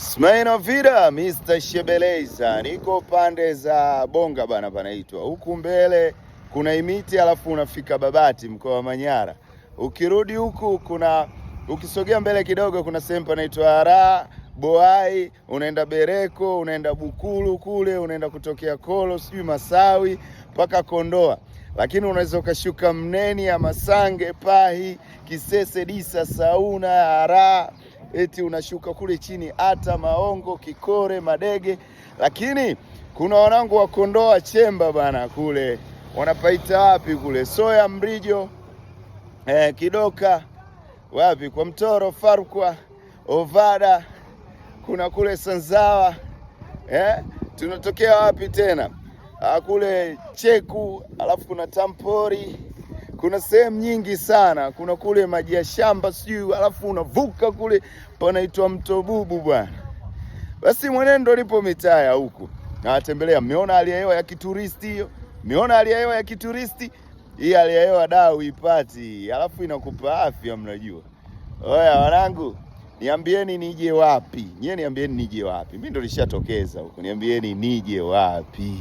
Smaino Vida, Mr. Shebeleza, niko pande za Bonga bana panaitwa. Huku mbele kuna Imiti alafu unafika Babati mkoa wa Manyara. Ukirudi huku ukisogea mbele kidogo kuna sehemu panaitwa Ara, Boai, unaenda Bereko, unaenda Bukulu kule, unaenda kutokea Kolo, sijui Masawi, mpaka Kondoa. Lakini unaweza ukashuka Mneni ya Masange, Pahi, Kisese, Disa, Sauna, Ara, eti unashuka kule chini hata Maongo, Kikore, Madege. Lakini kuna wanangu wa Kondoa Chemba bana kule. Wanapaita wapi kule? Soya Mrijo, Kidoka, wapi kwa Mtoro, Farukwa, Ovada, kuna kule Sanzawa, tunatokea wapi tena? Kule Cheku, alafu kuna Tampori, kuna sehemu nyingi sana, kuna kule Maji ya Shamba sijui, alafu unavuka kule panaitwa Mtobubu bwana. Basi mwenendo lipo mitaa ya huku. Nawatembelea, mmeona hali ya hewa ya kituristi hiyo? Mmeona hali ya hewa ya kituristi? Hii hali ya hewa dau ipati, alafu inakupa afya mnajua. Oya wanangu, niambieni nije wapi? Nyie niambieni nije wapi? Mimi ndo nishatokeza huko. Niambieni nije wapi?